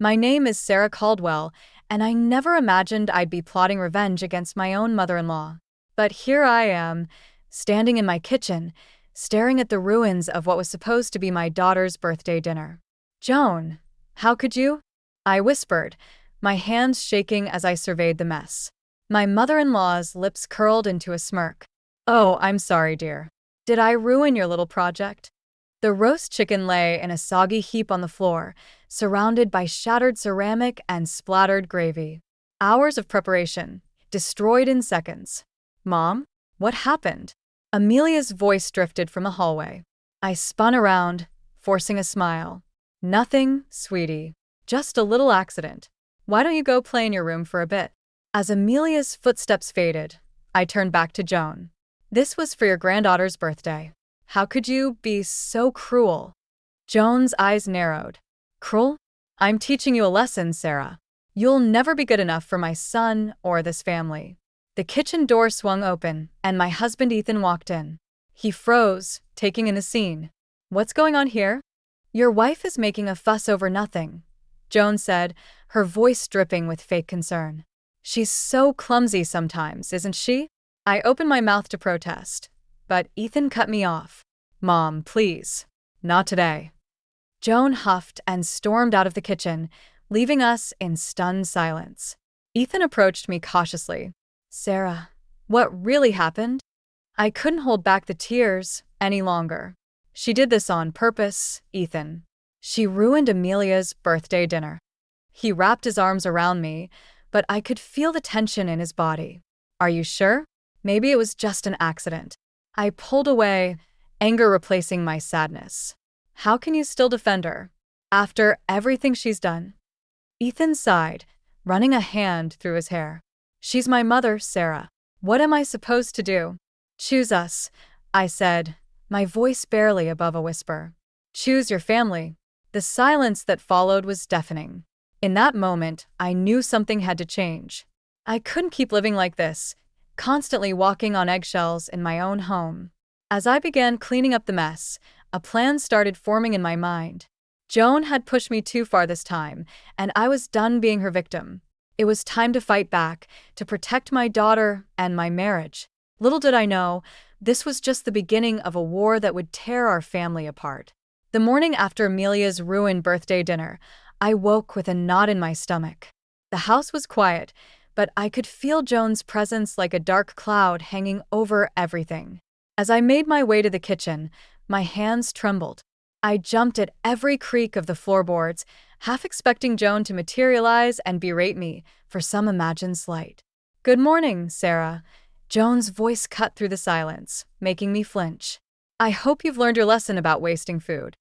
My name is Sarah Caldwell, and I never imagined I'd be plotting revenge against my own mother-in-law. But here I am, standing in my kitchen, staring at the ruins of what was supposed to be my daughter's birthday dinner. "Joan, how could you?" I whispered, my hands shaking as I surveyed the mess. My mother-in-law's lips curled into a smirk. "Oh, I'm sorry, dear. Did I ruin your little project?" The roast chicken lay in a soggy heap on the floor, surrounded by shattered ceramic and splattered gravy. Hours of preparation, destroyed in seconds. "Mom, what happened?" Amelia's voice drifted from the hallway. I spun around, forcing a smile. "Nothing, sweetie. Just a little accident. Why don't you go play in your room for a bit?" As Amelia's footsteps faded, I turned back to Joan. "This was for your granddaughter's birthday. How could you be so cruel?" Joan's eyes narrowed. "Cruel? I'm teaching you a lesson, Sarah. You'll never be good enough for my son or this family." The kitchen door swung open, and my husband Ethan walked in. He froze, taking in the scene. "What's going on here?" "Your wife is making a fuss over nothing," Joan said, her voice dripping with fake concern. "She's so clumsy sometimes, isn't she?" I opened my mouth to protest, but Ethan cut me off. "Mom, please. Not today." Joan huffed and stormed out of the kitchen, leaving us in stunned silence. Ethan approached me cautiously. "Sarah, what really happened?" I couldn't hold back the tears any longer. "She did this on purpose, Ethan. She ruined Amelia's birthday dinner." He wrapped his arms around me, but I could feel the tension in his body. "Are you sure? Maybe it was just an accident." I pulled away, anger replacing my sadness. "How can you still defend her, after everything she's done?" Ethan sighed, running a hand through his hair. "She's my mother, Sarah. What am I supposed to do?" "Choose us," I said, my voice barely above a whisper. "Choose your family." The silence that followed was deafening. In that moment, I knew something had to change. I couldn't keep living like this, constantly walking on eggshells in my own home. As I began cleaning up the mess, a plan started forming in my mind. Joan had pushed me too far this time, and I was done being her victim. It was time to fight back, to protect my daughter and my marriage. Little did I know, this was just the beginning of a war that would tear our family apart. The morning after Amelia's ruined birthday dinner, I woke with a knot in my stomach. The house was quiet, but I could feel Joan's presence like a dark cloud hanging over everything. As I made my way to the kitchen, my hands trembled. I jumped at every creak of the floorboards, half expecting Joan to materialize and berate me for some imagined slight. "Good morning, Sarah." Joan's voice cut through the silence, making me flinch. "I hope you've learned your lesson about wasting food."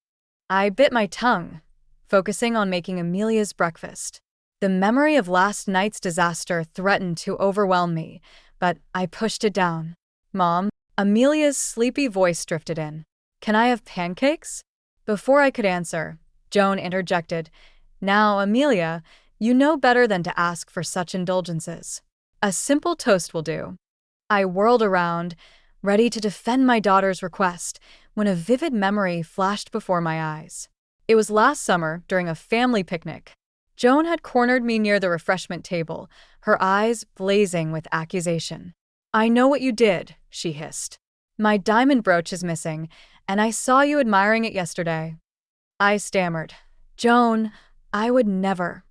I bit my tongue, focusing on making Amelia's breakfast. The memory of last night's disaster threatened to overwhelm me, but I pushed it down. "Mom," Amelia's sleepy voice drifted in. "Can I have pancakes?" Before I could answer, Joan interjected. "Now, Amelia, you know better than to ask for such indulgences. A simple toast will do." I whirled around, ready to defend my daughter's request, when a vivid memory flashed before my eyes. It was last summer during a family picnic. Joan had cornered me near the refreshment table, her eyes blazing with accusation. "I know what you did," she hissed. "My diamond brooch is missing, and I saw you admiring it yesterday." I stammered. "Joan, I would never."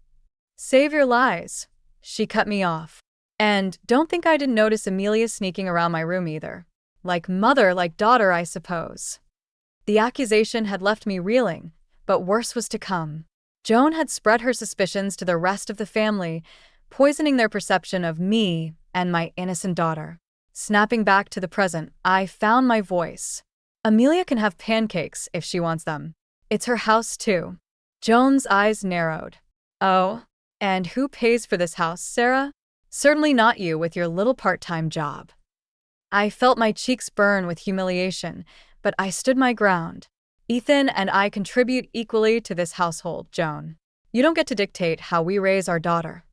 "Save your lies." She cut me off. "And don't think I didn't notice Amelia sneaking around my room either. Like mother, like daughter, I suppose." The accusation had left me reeling, but worse was to come. Joan had spread her suspicions to the rest of the family, poisoning their perception of me and my innocent daughter. Snapping back to the present, I found my voice. "Amelia can have pancakes if she wants them. It's her house, too." Joan's eyes narrowed. "Oh, and who pays for this house, Sarah? Certainly not you with your little part-time job." I felt my cheeks burn with humiliation, but I stood my ground. "Ethan and I contribute equally to this household, Joan. You don't get to dictate how we raise our daughter."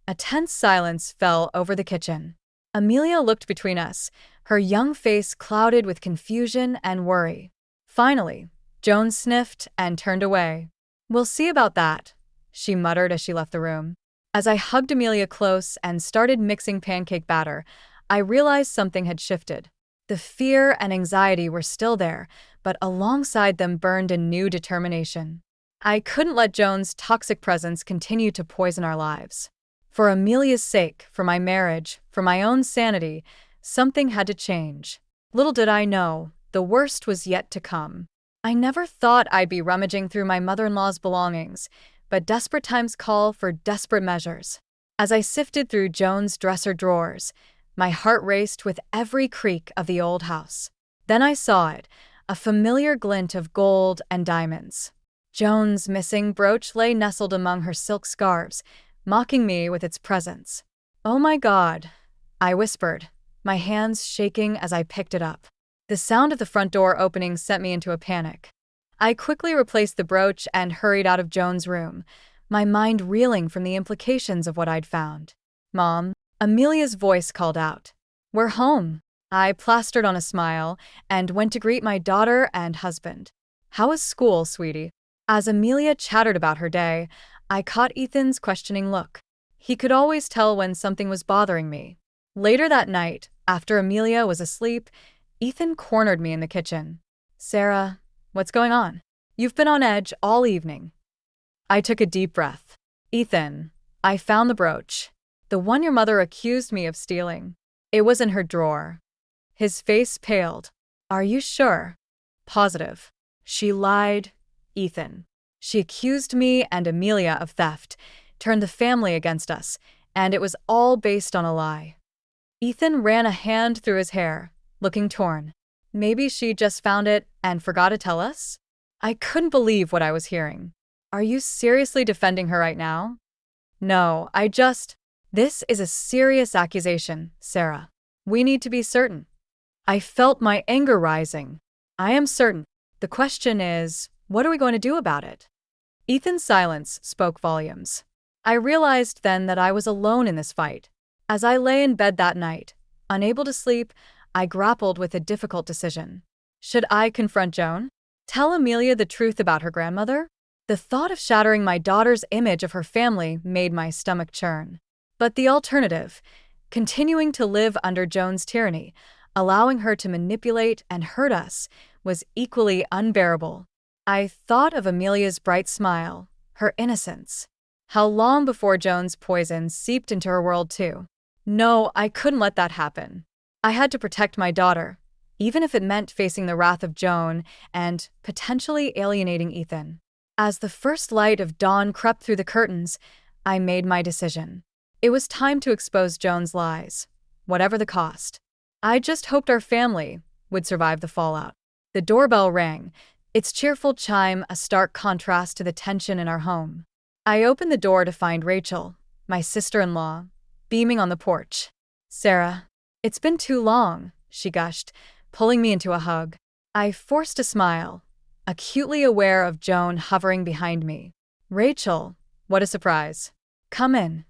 A tense silence fell over the kitchen. Amelia looked between us, her young face clouded with confusion and worry. Finally, Joan sniffed and turned away. "We'll see about that," she muttered as she left the room. As I hugged Amelia close and started mixing pancake batter, I realized something had shifted. The fear and anxiety were still there, but alongside them burned a new determination. I couldn't let Joan's toxic presence continue to poison our lives. For Amelia's sake, for my marriage, for my own sanity, something had to change. Little did I know, the worst was yet to come. I never thought I'd be rummaging through my mother-in-law's belongings, but desperate times call for desperate measures. As I sifted through Joan's dresser drawers, my heart raced with every creak of the old house. Then I saw it, a familiar glint of gold and diamonds. Joan's missing brooch lay nestled among her silk scarves, mocking me with its presence. "Oh my God," I whispered, my hands shaking as I picked it up. The sound of the front door opening sent me into a panic. I quickly replaced the brooch and hurried out of Joan's room, my mind reeling from the implications of what I'd found. "Mom," Amelia's voice called out. "We're home." I plastered on a smile and went to greet my daughter and husband. "How was school, sweetie?" As Amelia chattered about her day, I caught Ethan's questioning look. He could always tell when something was bothering me. Later that night, after Amelia was asleep, Ethan cornered me in the kitchen. "Sarah, what's going on? You've been on edge all evening." I took a deep breath. "Ethan, I found the brooch. The one your mother accused me of stealing. It was in her drawer." His face paled. "Are you sure?" "Positive." "She lied, Ethan. She accused me and Amelia of theft, turned the family against us, and it was all based on a lie." Ethan ran a hand through his hair, looking torn. "Maybe she just found it and forgot to tell us?" I couldn't believe what I was hearing. "Are you seriously defending her right now?" "No, This is a serious accusation, Sarah. We need to be certain." I felt my anger rising. "I am certain. The question is, what are we going to do about it?" Ethan's silence spoke volumes. I realized then that I was alone in this fight. As I lay in bed that night, unable to sleep, I grappled with a difficult decision. Should I confront Joan? Tell Amelia the truth about her grandmother? The thought of shattering my daughter's image of her family made my stomach churn. But the alternative, continuing to live under Joan's tyranny, allowing her to manipulate and hurt us, was equally unbearable. I thought of Amelia's bright smile, her innocence. How long before Joan's poison seeped into her world too? No, I couldn't let that happen. I had to protect my daughter, even if it meant facing the wrath of Joan and potentially alienating Ethan. As the first light of dawn crept through the curtains, I made my decision. It was time to expose Joan's lies, whatever the cost. I just hoped our family would survive the fallout. The doorbell rang, its cheerful chime a stark contrast to the tension in our home. I opened the door to find Rachel, my sister-in-law, beaming on the porch. "Sarah, it's been too long," she gushed, pulling me into a hug. I forced a smile, acutely aware of Joan hovering behind me. "Rachel, what a surprise. Come in."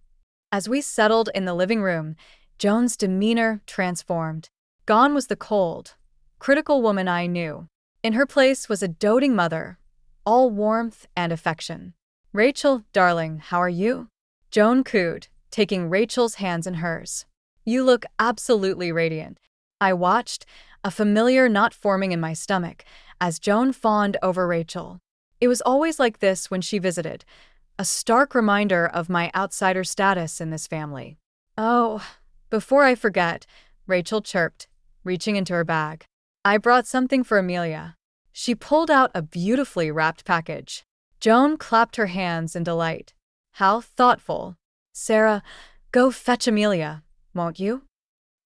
As we settled in the living room, Joan's demeanor transformed. Gone was the cold, critical woman I knew. In her place was a doting mother, all warmth and affection. "Rachel, darling, how are you?" Joan cooed, taking Rachel's hands in hers. "You look absolutely radiant." I watched, a familiar knot forming in my stomach, as Joan fawned over Rachel. It was always like this when she visited, a stark reminder of my outsider status in this family. "Oh, before I forget," Rachel chirped, reaching into her bag. "I brought something for Amelia." She pulled out a beautifully wrapped package. Joan clapped her hands in delight. "How thoughtful. Sarah, go fetch Amelia, won't you?"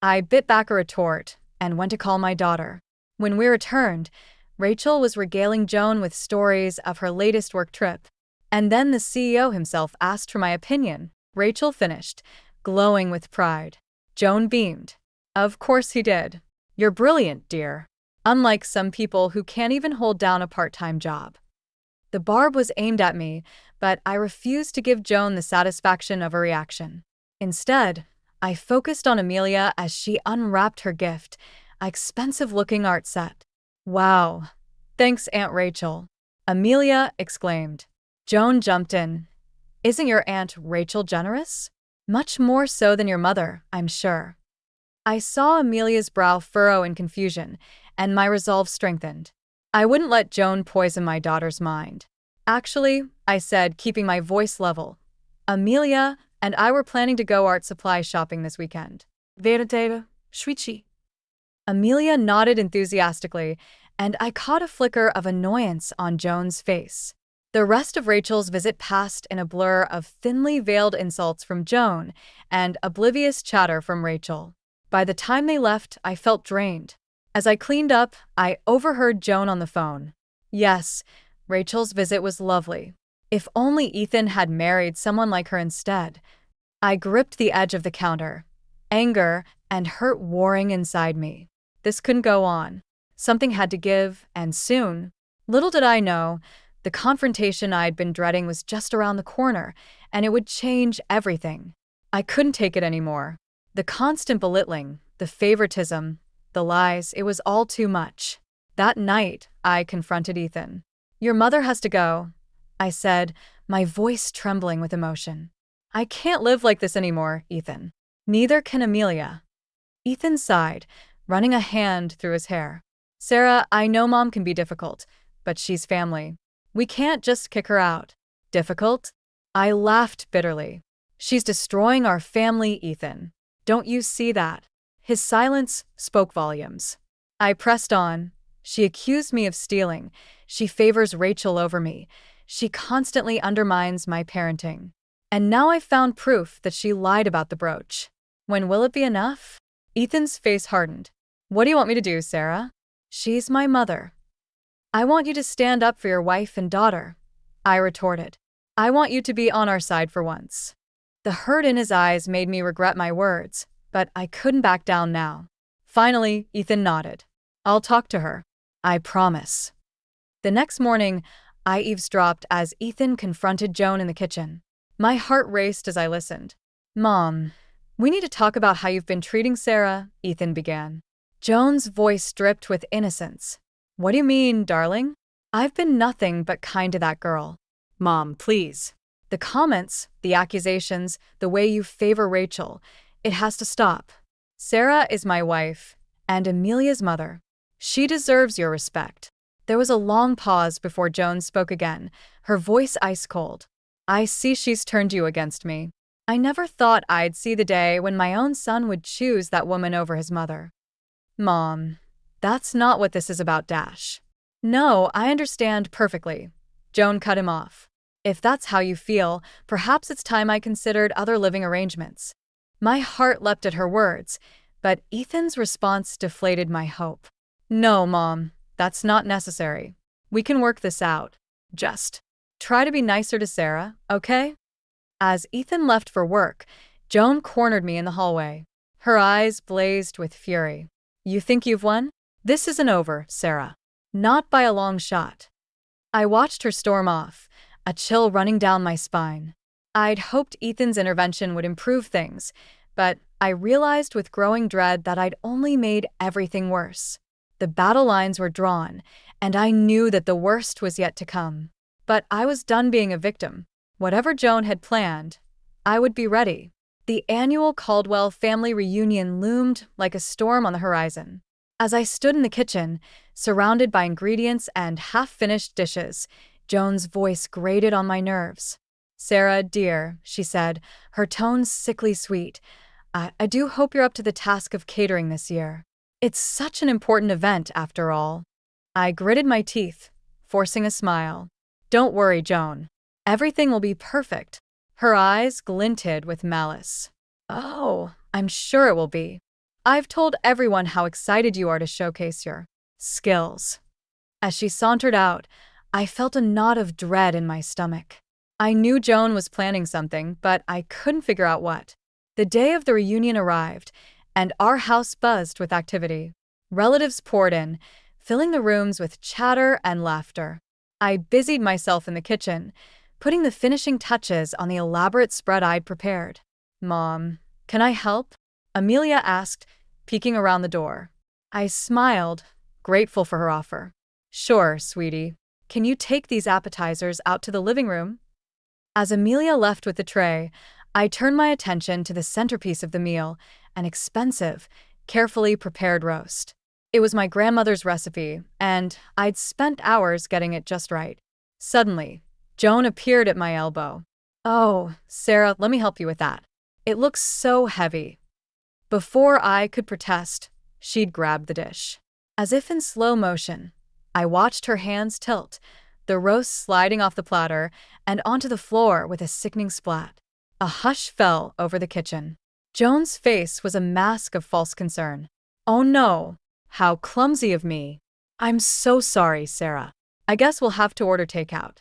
I bit back a retort and went to call my daughter. When we returned, Rachel was regaling Joan with stories of her latest work trip. And then the CEO himself asked for my opinion. Rachel finished, glowing with pride. Joan beamed. "Of course he did. You're brilliant, dear. Unlike some people who can't even hold down a part-time job." The barb was aimed at me, but I refused to give Joan the satisfaction of a reaction. Instead, I focused on Amelia as she unwrapped her gift, an expensive-looking art set. "Wow. Thanks, Aunt Rachel," Amelia exclaimed. Joan jumped in. Isn't your Aunt Rachel generous? Much more so than your mother, I'm sure. I saw Amelia's brow furrow in confusion, and my resolve strengthened. I wouldn't let Joan poison my daughter's mind. Actually, I said, keeping my voice level, Amelia and I were planning to go art supply shopping this weekend. Verite, Shwichi. Amelia nodded enthusiastically, and I caught a flicker of annoyance on Joan's face. The rest of Rachel's visit passed in a blur of thinly veiled insults from Joan and oblivious chatter from Rachel. By the time they left, I felt drained. As I cleaned up, I overheard Joan on the phone. Yes, Rachel's visit was lovely. If only Ethan had married someone like her instead. I gripped the edge of the counter, anger and hurt warring inside me. This couldn't go on. Something had to give, and soon. Little did I know, the confrontation I'd been dreading was just around the corner, and it would change everything. I couldn't take it anymore. The constant belittling, the favoritism, the lies, it was all too much. That night, I confronted Ethan. Your mother has to go, I said, my voice trembling with emotion. I can't live like this anymore, Ethan. Neither can Amelia. Ethan sighed, running a hand through his hair. Sarah, I know Mom can be difficult, but she's family. We can't just kick her out. Difficult? I laughed bitterly. She's destroying our family, Ethan. Don't you see that? His silence spoke volumes. I pressed on. She accused me of stealing. She favors Rachel over me. She constantly undermines my parenting. And now I've found proof that she lied about the brooch. When will it be enough? Ethan's face hardened. What do you want me to do, Sarah? She's my mother. I want you to stand up for your wife and daughter, I retorted. I want you to be on our side for once. The hurt in his eyes made me regret my words, but I couldn't back down now. Finally, Ethan nodded. I'll talk to her. I promise. The next morning, I eavesdropped as Ethan confronted Joan in the kitchen. My heart raced as I listened. Mom, we need to talk about how you've been treating Sarah, Ethan began. Joan's voice dripped with innocence. What do you mean, darling? I've been nothing but kind to that girl. Mom, please. The comments, the accusations, the way you favor Rachel, it has to stop. Sarah is my wife, and Amelia's mother. She deserves your respect. There was a long pause before Joan spoke again, her voice ice cold. I see she's turned you against me. I never thought I'd see the day when my own son would choose that woman over his mother. Mom, that's not what this is about, Dash. No, I understand perfectly. Joan cut him off. If that's how you feel, perhaps it's time I considered other living arrangements. My heart leapt at her words, but Ethan's response deflated my hope. No, Mom, that's not necessary. We can work this out. Just try to be nicer to Sarah, okay? As Ethan left for work, Joan cornered me in the hallway. Her eyes blazed with fury. You think you've won? This isn't over, Sarah. Not by a long shot. I watched her storm off, a chill running down my spine. I'd hoped Ethan's intervention would improve things, but I realized with growing dread that I'd only made everything worse. The battle lines were drawn, and I knew that the worst was yet to come. But I was done being a victim. Whatever Joan had planned, I would be ready. The annual Caldwell family reunion loomed like a storm on the horizon. As I stood in the kitchen, surrounded by ingredients and half-finished dishes, Joan's voice grated on my nerves. Sarah, dear, she said, her tone sickly sweet, I do hope you're up to the task of catering this year. It's such an important event, after all. I gritted my teeth, forcing a smile. Don't worry, Joan. Everything will be perfect. Her eyes glinted with malice. Oh, I'm sure it will be. I've told everyone how excited you are to showcase your skills. As she sauntered out, I felt a knot of dread in my stomach. I knew Joan was planning something, but I couldn't figure out what. The day of the reunion arrived, and our house buzzed with activity. Relatives poured in, filling the rooms with chatter and laughter. I busied myself in the kitchen, putting the finishing touches on the elaborate spread I'd prepared. Mom, can I help? Amelia asked, peeking around the door. I smiled, grateful for her offer. Sure, sweetie. Can you take these appetizers out to the living room? As Amelia left with the tray, I turned my attention to the centerpiece of the meal, an expensive, carefully prepared roast. It was my grandmother's recipe, and I'd spent hours getting it just right. Suddenly, Joan appeared at my elbow. "Oh, Sarah, let me help you with that. It looks so heavy." Before I could protest, she'd grabbed the dish. As if in slow motion, I watched her hands tilt, the roast sliding off the platter and onto the floor with a sickening splat. A hush fell over the kitchen. Joan's face was a mask of false concern. "Oh no, how clumsy of me. I'm so sorry, Sarah. I guess we'll have to order takeout."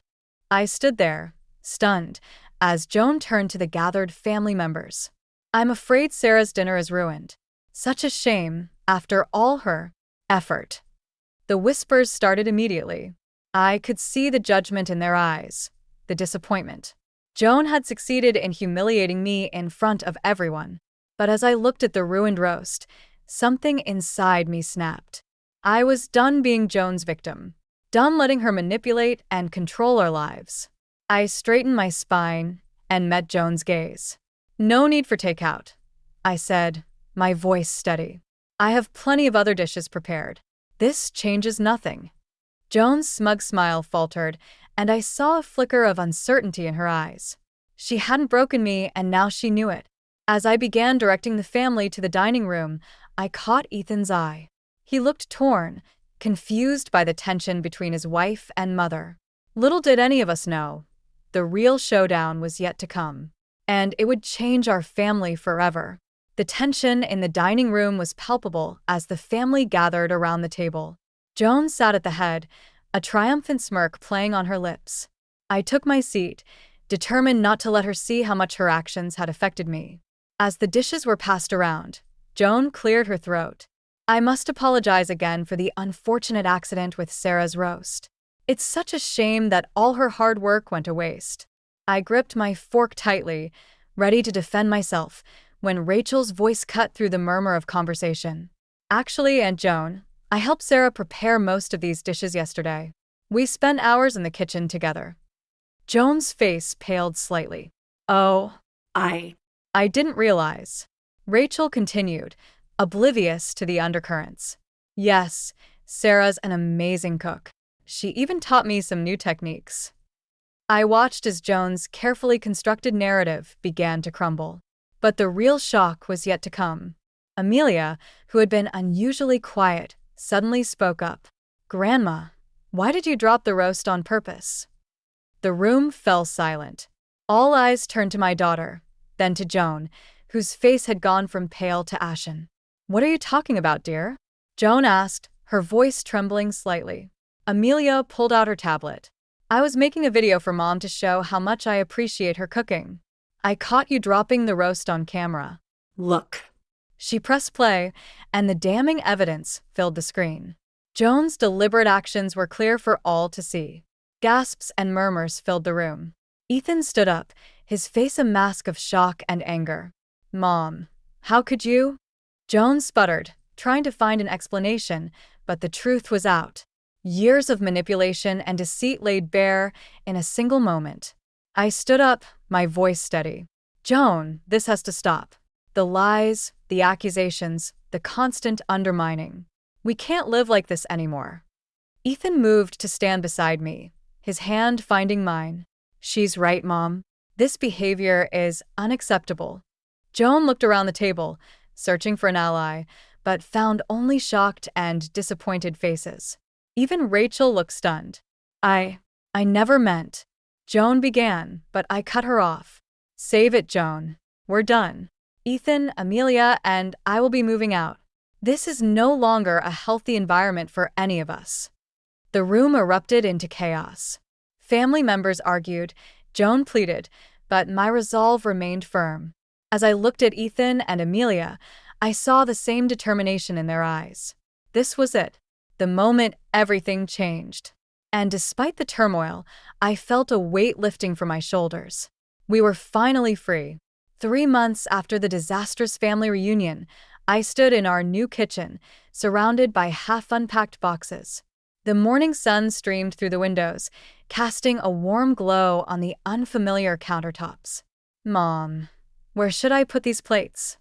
I stood there, stunned, as Joan turned to the gathered family members. "I'm afraid Sarah's dinner is ruined. Such a shame, after all her effort." The whispers started immediately. I could see the judgment in their eyes, the disappointment. Joan had succeeded in humiliating me in front of everyone. But as I looked at the ruined roast, something inside me snapped. I was done being Joan's victim, done letting her manipulate and control our lives. I straightened my spine and met Joan's gaze. "No need for takeout," I said, my voice steady. "I have plenty of other dishes prepared. This changes nothing." Joan's smug smile faltered, and I saw a flicker of uncertainty in her eyes. She hadn't broken me, and now she knew it. As I began directing the family to the dining room, I caught Ethan's eye. He looked torn, confused by the tension between his wife and mother. Little did any of us know, the real showdown was yet to come. And it would change our family forever. The tension in the dining room was palpable as the family gathered around the table. Joan sat at the head, a triumphant smirk playing on her lips. I took my seat, determined not to let her see how much her actions had affected me. As the dishes were passed around, Joan cleared her throat. "I must apologize again for the unfortunate accident with Sarah's roast. It's such a shame that all her hard work went to waste." I gripped my fork tightly, ready to defend myself, when Rachel's voice cut through the murmur of conversation. "Actually, Aunt Joan, I helped Sarah prepare most of these dishes yesterday. We spent hours in the kitchen together." Joan's face paled slightly. "Oh, I didn't realize." Rachel continued, oblivious to the undercurrents. "Yes, Sarah's an amazing cook. She even taught me some new techniques." I watched as Joan's carefully constructed narrative began to crumble. But the real shock was yet to come. Amelia, who had been unusually quiet, suddenly spoke up. "Grandma, why did you drop the roast on purpose?" The room fell silent. All eyes turned to my daughter, then to Joan, whose face had gone from pale to ashen. "What are you talking about, dear?" Joan asked, her voice trembling slightly. Amelia pulled out her tablet. "I was making a video for Mom to show how much I appreciate her cooking. I caught you dropping the roast on camera. Look." She pressed play, and the damning evidence filled the screen. Joan's deliberate actions were clear for all to see. Gasps and murmurs filled the room. Ethan stood up, his face a mask of shock and anger. "Mom, how could you?" Joan sputtered, trying to find an explanation, but the truth was out. Years of manipulation and deceit laid bare in a single moment. I stood up, my voice steady. "Joan, this has to stop. The lies, the accusations, the constant undermining. We can't live like this anymore." Ethan moved to stand beside me, his hand finding mine. "She's right, Mom. This behavior is unacceptable." Joan looked around the table, searching for an ally, but found only shocked and disappointed faces. Even Rachel looked stunned. I never meant." Joan began, but I cut her off. "Save it, Joan. We're done. Ethan, Amelia, and I will be moving out. This is no longer a healthy environment for any of us." The room erupted into chaos. Family members argued, Joan pleaded, but my resolve remained firm. As I looked at Ethan and Amelia, I saw the same determination in their eyes. This was it. The moment everything changed. And despite the turmoil, I felt a weight lifting from my shoulders. We were finally free. 3 months after the disastrous family reunion, I stood in our new kitchen, surrounded by half-unpacked boxes. The morning sun streamed through the windows, casting a warm glow on the unfamiliar countertops. "Mom, where should I put these plates?"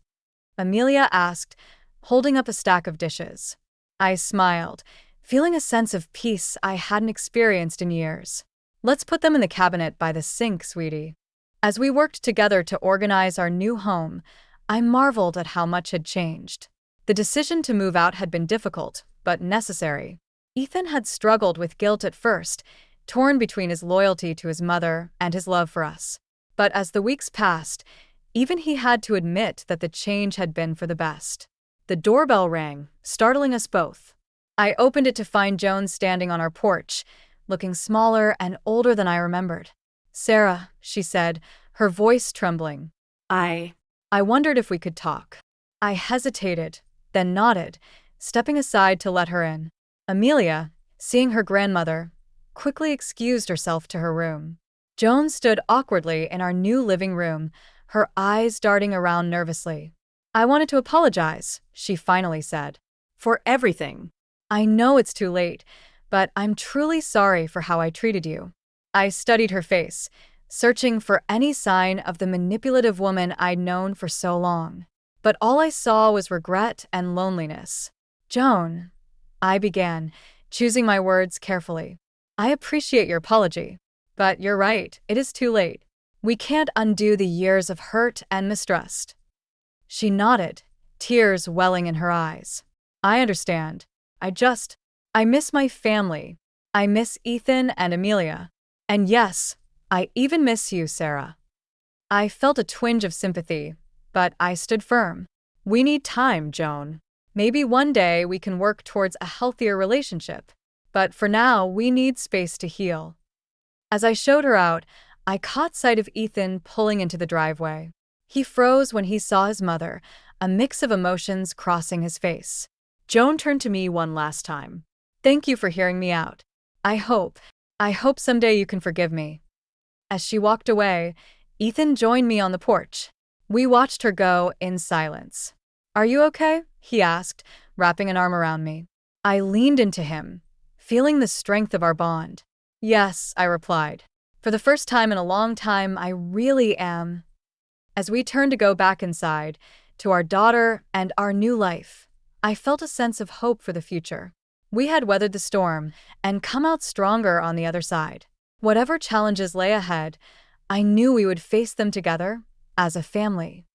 Amelia asked, holding up a stack of dishes. I smiled, feeling a sense of peace I hadn't experienced in years. "Let's put them in the cabinet by the sink, sweetie." As we worked together to organize our new home, I marveled at how much had changed. The decision to move out had been difficult, but necessary. Ethan had struggled with guilt at first, torn between his loyalty to his mother and his love for us. But as the weeks passed, even he had to admit that the change had been for the best. The doorbell rang, startling us both. I opened it to find Joan standing on our porch, looking smaller and older than I remembered. "Sarah," she said, her voice trembling. I wondered if we could talk. I hesitated, then nodded, stepping aside to let her in. Amelia, seeing her grandmother, quickly excused herself to her room. Joan stood awkwardly in our new living room, her eyes darting around nervously. "I wanted to apologize," she finally said. "For everything. I know it's too late, but I'm truly sorry for how I treated you." I studied her face, searching for any sign of the manipulative woman I'd known for so long. But all I saw was regret and loneliness. "Joan," I began, choosing my words carefully. "I appreciate your apology, but you're right, it is too late. We can't undo the years of hurt and mistrust." She nodded, tears welling in her eyes. "I understand. I miss my family. I miss Ethan and Amelia. And yes, I even miss you, Sarah." I felt a twinge of sympathy, but I stood firm. "We need time, Joan. Maybe one day we can work towards a healthier relationship. But for now, we need space to heal." As I showed her out, I caught sight of Ethan pulling into the driveway. He froze when he saw his mother, a mix of emotions crossing his face. Joan turned to me one last time. "Thank you for hearing me out. I hope someday you can forgive me." As she walked away, Ethan joined me on the porch. We watched her go in silence. "Are you okay?" he asked, wrapping an arm around me. I leaned into him, feeling the strength of our bond. "Yes," I replied. "For the first time in a long time, I really am." As we turned to go back inside, to our daughter and our new life, I felt a sense of hope for the future. We had weathered the storm and come out stronger on the other side. Whatever challenges lay ahead, I knew we would face them together as a family.